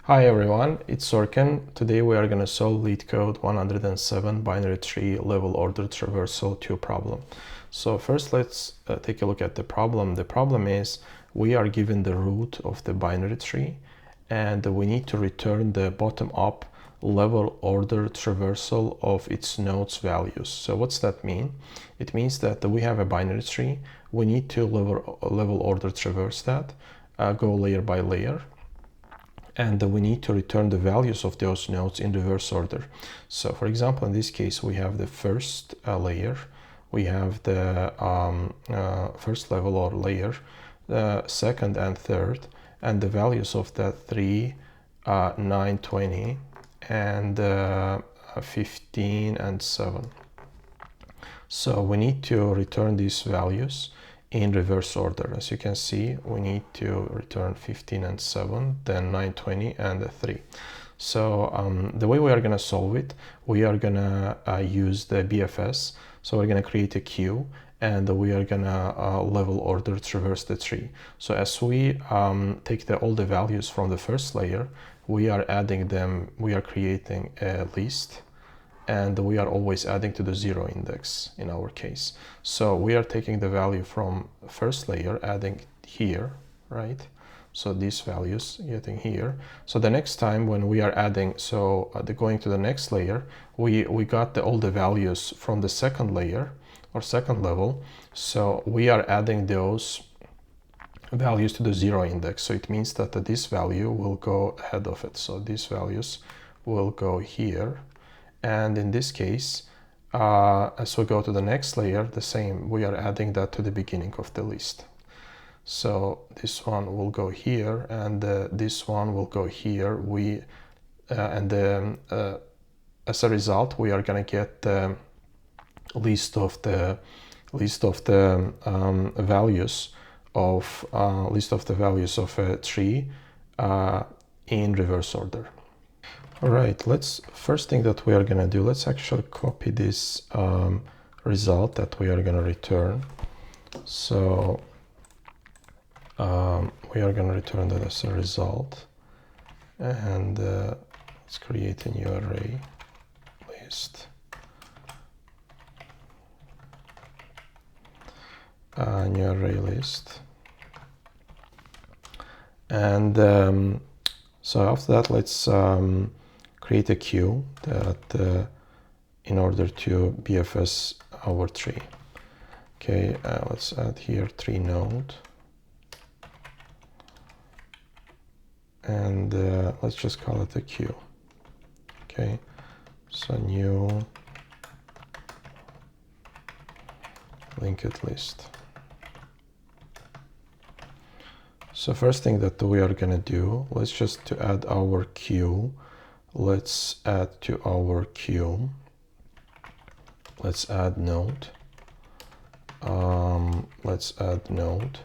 Hi everyone, it's Sorkin. Today we are going to solve LeetCode 107 binary tree level order traversal 2 problem. So first let's take a look at the problem. The problem is we are given the root of the binary tree and we need to return the bottom up level order traversal of its nodes values. So what's that mean? It means that we have a binary tree. We need to level order traverse that, go layer by layer. And we need to return the values of those nodes in reverse order. So for example, in this case, we have the first layer, we have the first level or layer, the second and third, and the values of that 3, 9, 20, and 15 and 7. So we need to return these values in reverse order. As you can see, we need to return 15 and 7, then 9, 20, and 3. So the way we are going to solve it, we are going to use the BFS. So we're going to create a queue and we are going to level order traverse the tree. So as we take all the values from the first layer, we are adding them, we are creating a list. And we are always adding to the 0 index in our case. So we are taking the value from first layer, adding here, right? So these values getting here. So the next time when we are adding, going to the next layer, we got all the values from the second layer or second level. So we are adding those values to the 0 index. So it means that this value will go ahead of it. So these values will go here. And in this case, as we go to the next layer, the same, we are adding that to the beginning of the list. So this one will go here, and this one will go here. As a result, we are going to get the list of the values of a tree in reverse order. All right, first thing that we are going to do, let's actually copy this result that we are going to return. So we are going to return that as a result. And let's create a new array list. New array list. And so after that, let's create a queue that in order to BFS our tree. Okay, let's add here tree node. And let's just call it a queue. Okay, so new linked list. So first thing that we are going to do, let's just to add our queue. Let's add to our queue. Let's add node. Let's add node.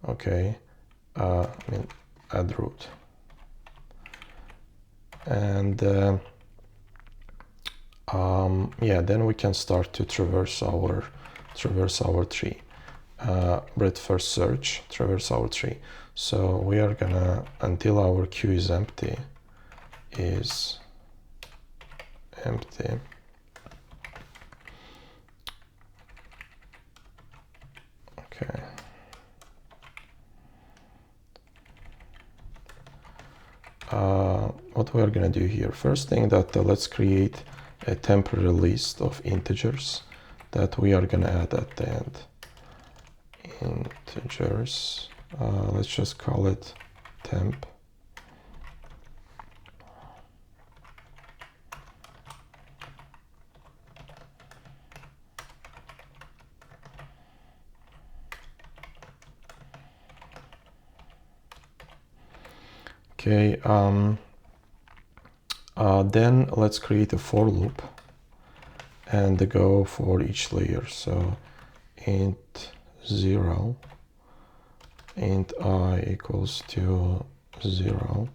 Okay. Add root. And yeah, then we can start to traverse our tree. Breadth first search, traverse our tree. So we are gonna, until our queue is empty. Okay. What we are gonna do here, first thing that let's create a temporary list of integers that we are gonna add at the end. Integers, let's just call it temp. Okay, then let's create a for loop and go for each layer. So int 0, int I equals to 0.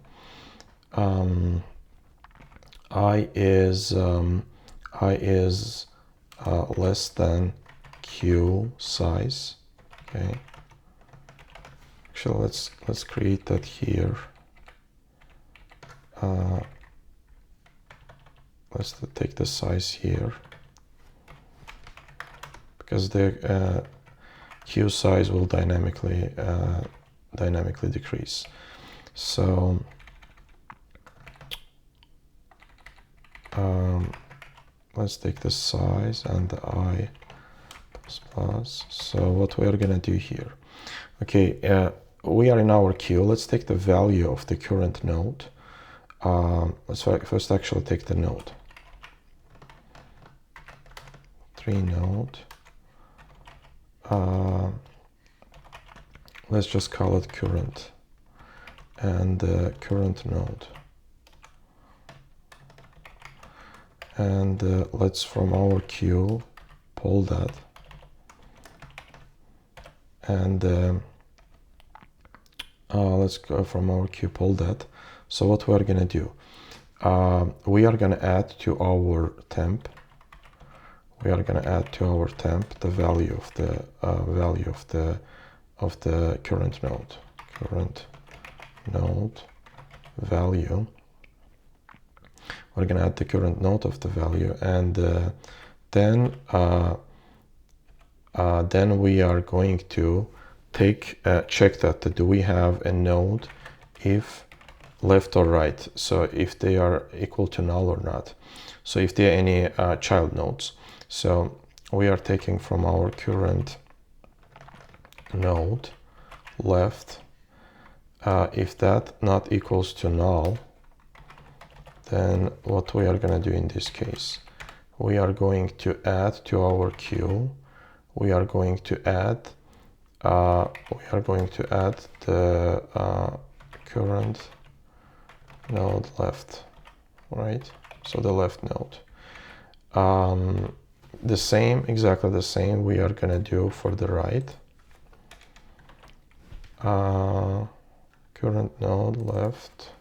I is less than queue size. Okay. Actually, let's create that here. let's take the size here, because the queue size will dynamically decrease. So let's take the size and the I plus. So what we are gonna do here? Okay, we are in our queue. Let's take the value of the current node. Let's first actually take the node. 3 node. Let's just call it current, and current node. And let's from our queue pull that, and let's go from our queue pull that. So what we are gonna do? We are gonna add to our temp. We are gonna add to our temp the value of the current node. Current node value. We're gonna add the current node of the value, and then we are going to check that do we have a node if left or right, so if they are equal to null or not, so if there are any child nodes. So we are taking from our current node left, if that not equals to null, then what we are going to do in this case, we are going to add to our queue, we are going to add the current node left, right? So the left node. Exactly the same we are gonna do for the right. Current node left,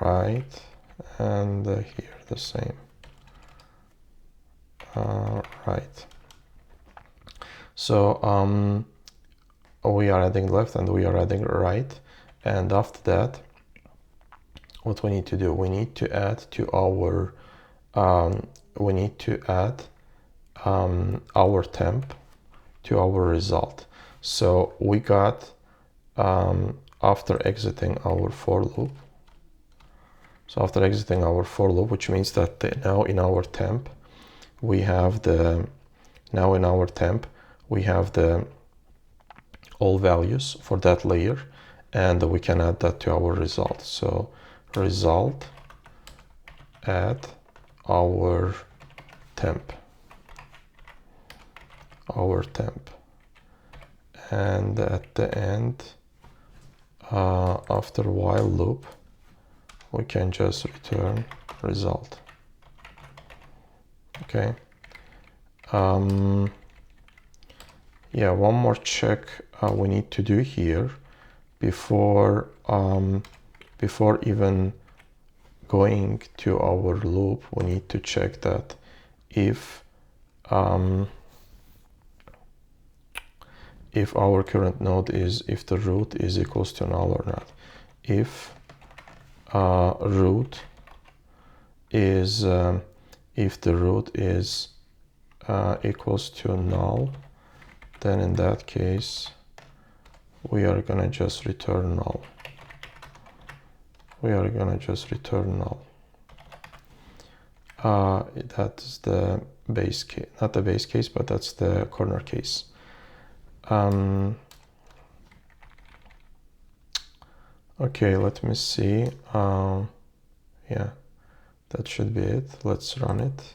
right, and here the same. Right. So we are adding left and we are adding right, and after that, what we need to do? We need to add to our our temp to our result. So we got after exiting our for loop. So after exiting our for loop, which means that now in our temp we have the all values for that layer, and we can add that to our result. So result add our temp, and at the end, after while loop, we can just return result. Okay. Yeah, one more check we need to do here before even going to our loop. We need to check that if our current node if the root is equals to null or not. If root is if the root is equals to null, then in that case we are gonna just return null. That's the base case, not the base case, but that's the corner case. Okay, let me see. Yeah, that should be it. Let's run it.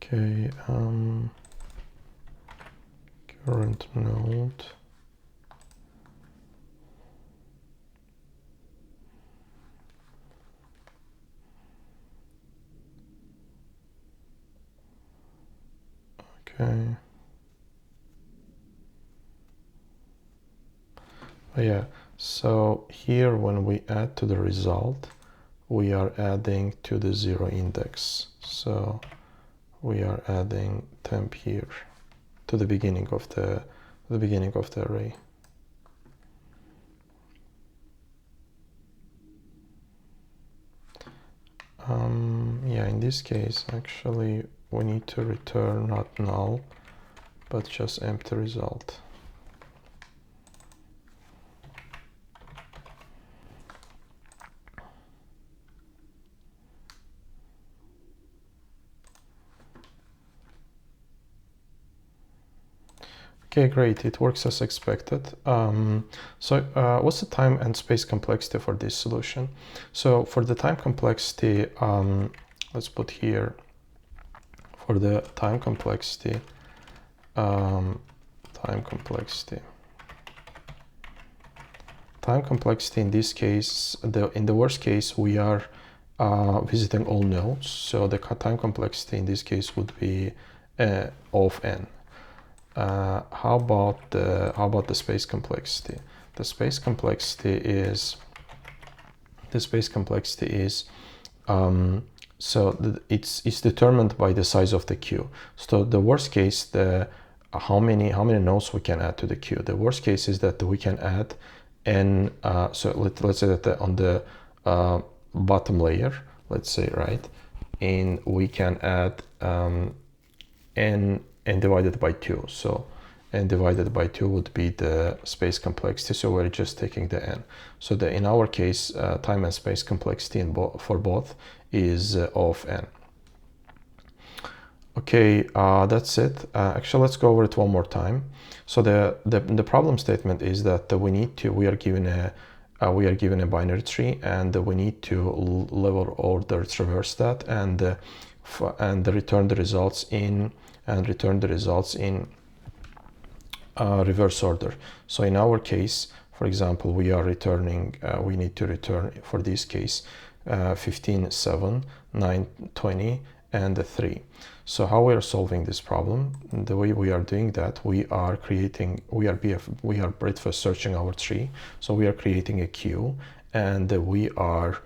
Okay, current node. Okay. Oh, yeah, so here when we add to the result, we are adding to the 0 index. So we are adding temp here. to the beginning of the array. Yeah, in this case, actually, we need to return not null, but just empty result. Okay, great. It works as expected. What's the time and space complexity for this solution? So for the time complexity, let's put here for the time complexity, time complexity in this case, in the worst case, we are visiting all nodes. So the time complexity in this case would be of n. How about the space complexity? The space complexity is it's determined by the size of the queue. So the worst case, how many nodes we can add to the queue. The worst case is that we can add n. So let's say that on the bottom layer, let's say, right, and we can add n divided by 2. So n divided by 2 would be the space complexity. So we're just taking the n. So in our case, time and space complexity for both is of n. Okay, that's it. Actually, let's go over it one more time. So the problem statement is that we are given a binary tree, and we need to level order traverse that and return the results in reverse order. So in our case, for example, we need to return for this case 15, 7, 9, 20, and 3. So how we are solving this problem? The way we are doing that, we are breadth searching our tree. So we are creating a queue, and we are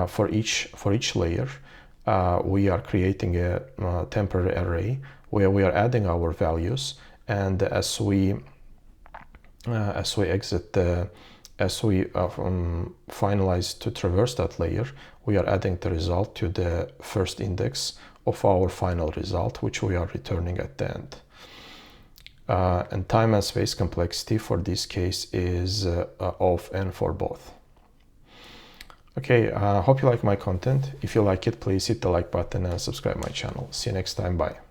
for each layer, we are creating a temporary array where we are adding our values, and as we finalize to traverse that layer, we are adding the result to the first index of our final result, which we are returning at the end. And time and space complexity for this case is of n for both. Okay, hope you like my content. If you like it, please hit the like button and subscribe my channel. See you next time. Bye.